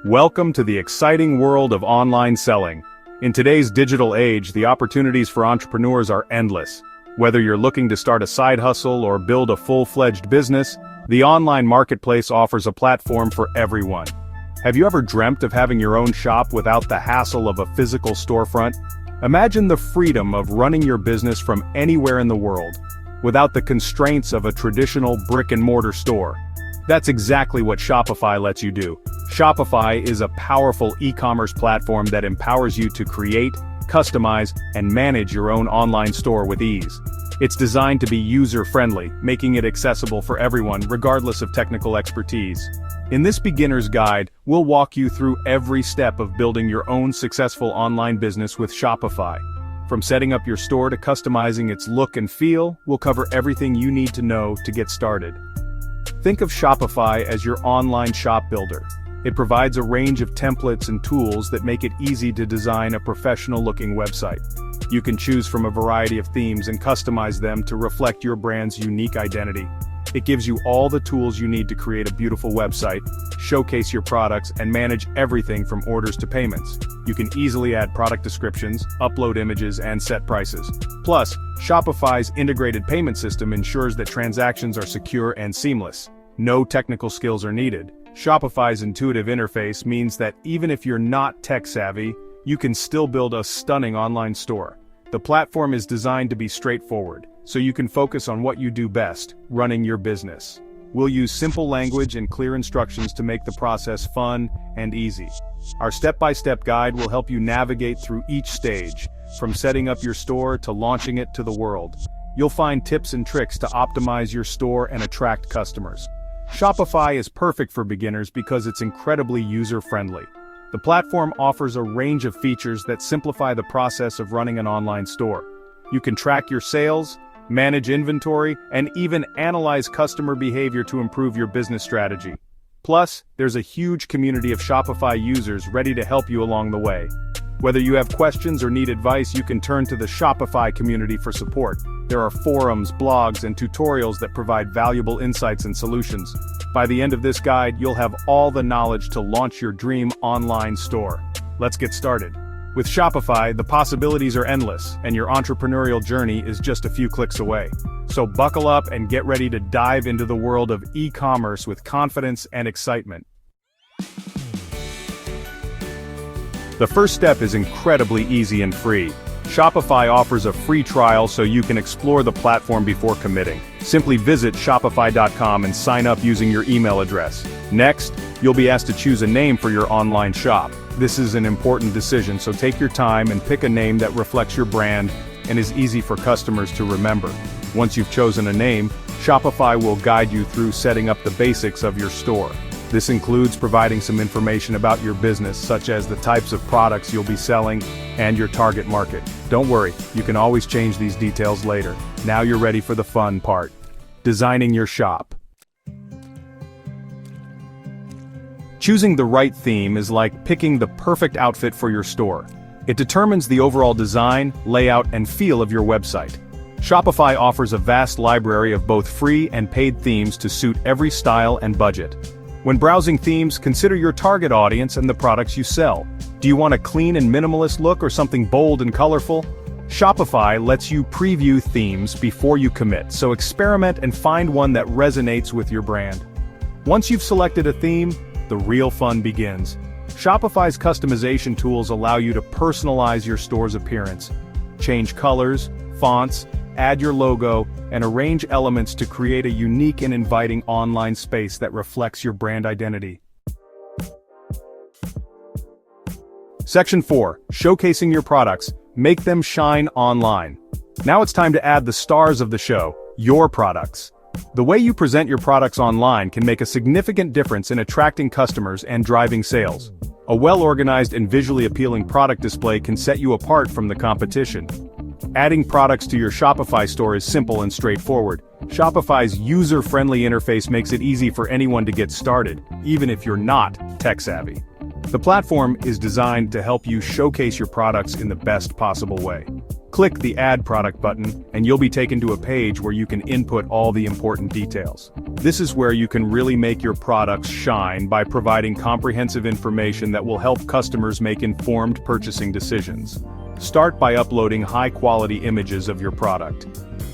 Welcome to the exciting world of online selling. In today's digital age, the opportunities for entrepreneurs are endless. Whether you're looking to start a side hustle or build a full-fledged business, the online marketplace offers a platform for everyone. Have you ever dreamt of having your own shop without the hassle of a physical storefront? Imagine the freedom of running your business from anywhere in the world, without the constraints of a traditional brick-and-mortar store. That's exactly what Shopify lets you do. Shopify is a powerful e-commerce platform that empowers you to create, customize, and manage your own online store with ease. It's designed to be user-friendly, making it accessible for everyone regardless of technical expertise. In this beginner's guide, we'll walk you through every step of building your own successful online business with Shopify. From setting up your store to customizing its look and feel, we'll cover everything you need to know to get started. Think of Shopify as your online shop builder. It provides a range of templates and tools that make it easy to design a professional-looking website. You can choose from a variety of themes and customize them to reflect your brand's unique identity. It gives you all the tools you need to create a beautiful website, showcase your products, and manage everything from orders to payments. You can easily add product descriptions, upload images, and set prices. Plus, Shopify's integrated payment system ensures that transactions are secure and seamless. No technical skills are needed. Shopify's intuitive interface means that even if you're not tech-savvy, you can still build a stunning online store. The platform is designed to be straightforward, so you can focus on what you do best, running your business. We'll use simple language and clear instructions to make the process fun and easy. Our step-by-step guide will help you navigate through each stage, from setting up your store to launching it to the world. You'll find tips and tricks to optimize your store and attract customers. Shopify is perfect for beginners because it's incredibly user-friendly. The platform offers a range of features that simplify the process of running an online store. You can track your sales, manage inventory, and even analyze customer behavior to improve your business strategy. Plus, there's a huge community of Shopify users ready to help you along the way. Whether you have questions or need advice, you can turn to the Shopify community for support. There are forums, blogs, and tutorials that provide valuable insights and solutions. By the end of this guide, you'll have all the knowledge to launch your dream online store. Let's get started. With Shopify, the possibilities are endless, and your entrepreneurial journey is just a few clicks away. So buckle up and get ready to dive into the world of e-commerce with confidence and excitement. The first step is incredibly easy and free. Shopify offers a free trial so you can explore the platform before committing. Simply visit shopify.com and sign up using your email address. Next, you'll be asked to choose a name for your online shop. This is an important decision, so take your time and pick a name that reflects your brand and is easy for customers to remember. Once you've chosen a name, Shopify will guide you through setting up the basics of your store. This includes providing some information about your business, such as the types of products you'll be selling and your target market. Don't worry, you can always change these details later. Now you're ready for the fun part: designing your shop. Choosing the right theme is like picking the perfect outfit for your store. It determines the overall design, layout, and feel of your website. Shopify offers a vast library of both free and paid themes to suit every style and budget. When browsing themes, consider your target audience and the products you sell. Do you want a clean and minimalist look or something bold and colorful? Shopify lets you preview themes before you commit, so experiment and find one that resonates with your brand. Once you've selected a theme, the real fun begins. Shopify's customization tools allow you to personalize your store's appearance. Change colors, fonts, add your logo, and arrange elements to create a unique and inviting online space that reflects your brand identity. Section 4. Showcasing your products. Make them shine online. Now it's time to add the stars of the show, your products. The way you present your products online can make a significant difference in attracting customers and driving sales. A well-organized and visually appealing product display can set you apart from the competition. Adding products to your Shopify store is simple and straightforward. Shopify's user-friendly interface makes it easy for anyone to get started, even if you're not tech-savvy. The platform is designed to help you showcase your products in the best possible way. Click the Add Product button, and you'll be taken to a page where you can input all the important details. This is where you can really make your products shine by providing comprehensive information that will help customers make informed purchasing decisions. Start by uploading high-quality images of your product.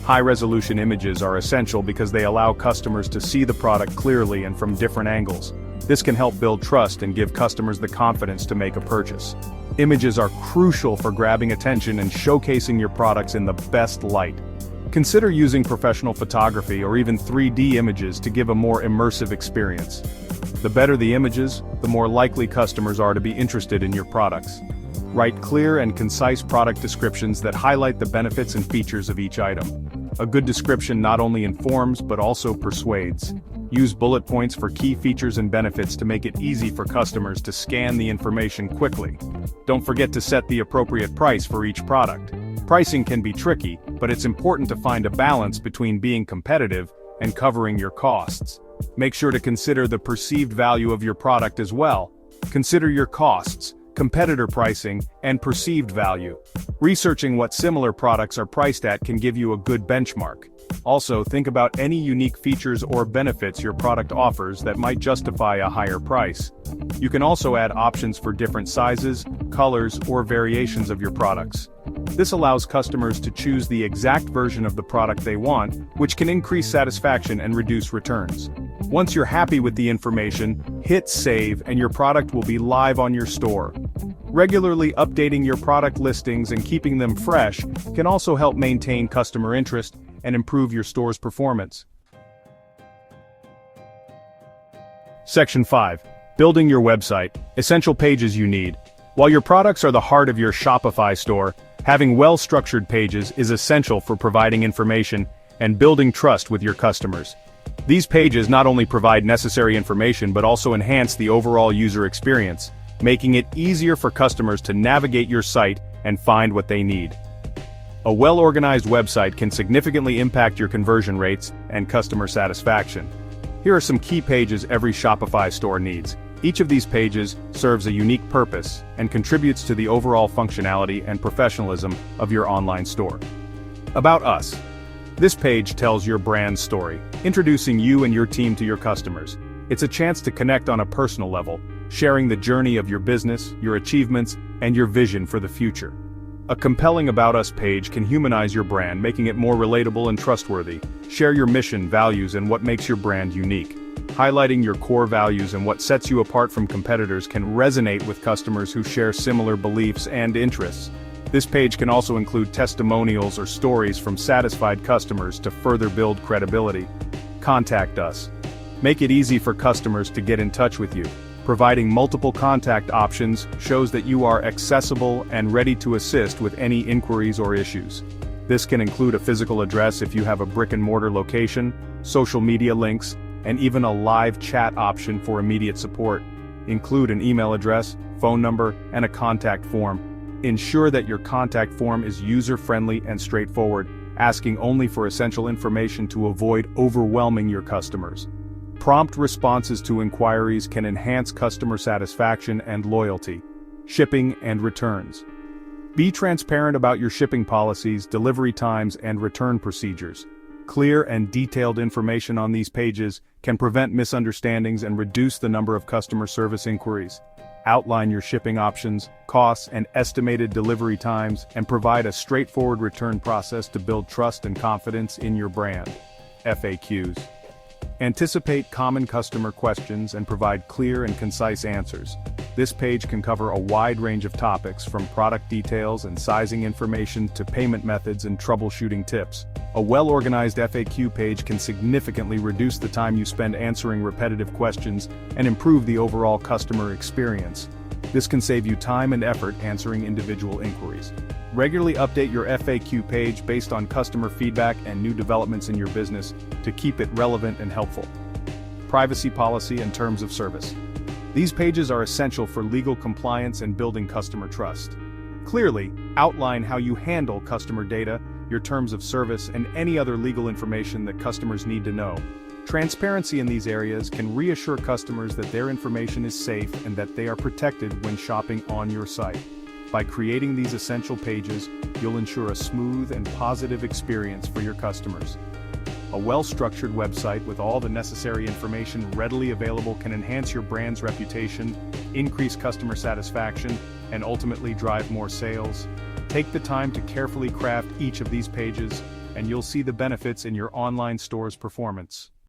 High-resolution images are essential because they allow customers to see the product clearly and from different angles. This can help build trust and give customers the confidence to make a purchase. Images are crucial for grabbing attention and showcasing your products in the best light. Consider using professional photography or even 3D images to give a more immersive experience. The better the images, the more likely customers are to be interested in your products. Write clear and concise product descriptions that highlight the benefits and features of each item. A good description not only informs but also persuades. Use bullet points for key features and benefits to make it easy for customers to scan the information quickly. Don't forget to set the appropriate price for each product. Pricing can be tricky, but it's important to find a balance between being competitive and covering your costs. Make sure to consider the perceived value of your product as well. Consider your costs, competitor pricing, and perceived value. Researching what similar products are priced at can give you a good benchmark. Also, think about any unique features or benefits your product offers that might justify a higher price. You can also add options for different sizes, colors, or variations of your products. This allows customers to choose the exact version of the product they want, which can increase satisfaction and reduce returns. Once you're happy with the information, hit save and your product will be live on your store. Regularly updating your product listings and keeping them fresh can also help maintain customer interest and improve your store's performance. Section 5. Building your website. Essential pages you need. While your products are the heart of your Shopify store, having well-structured pages is essential for providing information and building trust with your customers. These pages not only provide necessary information but also enhance the overall user experience, making it easier for customers to navigate your site and find what they need. A well-organized website can significantly impact your conversion rates and customer satisfaction. Here are some key pages every Shopify store needs. Each of these pages serves a unique purpose and contributes to the overall functionality and professionalism of your online store. About us. This page tells your brand's story, introducing you and your team to your customers. It's a chance to connect on a personal level, sharing the journey of your business, your achievements, and your vision for the future. A compelling About Us page can humanize your brand, making it more relatable and trustworthy. Share your mission, values, and what makes your brand unique. Highlighting your core values and what sets you apart from competitors can resonate with customers who share similar beliefs and interests. This page can also include testimonials or stories from satisfied customers to further build credibility. Contact us. Make it easy for customers to get in touch with you. Providing multiple contact options shows that you are accessible and ready to assist with any inquiries or issues. This can include a physical address if you have a brick-and-mortar location, social media links, and even a live chat option for immediate support. Include an email address, phone number, and a contact form. Ensure that your contact form is user-friendly and straightforward, asking only for essential information to avoid overwhelming your customers. Prompt responses to inquiries can enhance customer satisfaction and loyalty. Shipping and returns. Be transparent about your shipping policies, delivery times, and return procedures. Clear and detailed information on these pages can prevent misunderstandings and reduce the number of customer service inquiries. Outline your shipping options, costs, and estimated delivery times, and provide a straightforward return process to build trust and confidence in your brand. FAQs. Anticipate common customer questions and provide clear and concise answers. This page can cover a wide range of topics from product details and sizing information to payment methods and troubleshooting tips. A well-organized FAQ page can significantly reduce the time you spend answering repetitive questions and improve the overall customer experience. This can save you time and effort answering individual inquiries. Regularly update your FAQ page based on customer feedback and new developments in your business to keep it relevant and helpful. Privacy policy and terms of service. These pages are essential for legal compliance and building customer trust. Clearly, outline how you handle customer data, your terms of service, and any other legal information that customers need to know. Transparency in these areas can reassure customers that their information is safe and that they are protected when shopping on your site. By creating these essential pages, you'll ensure a smooth and positive experience for your customers. A well-structured website with all the necessary information readily available can enhance your brand's reputation, increase customer satisfaction, and ultimately drive more sales. Take the time to carefully craft each of these pages, and you'll see the benefits in your online store's performance.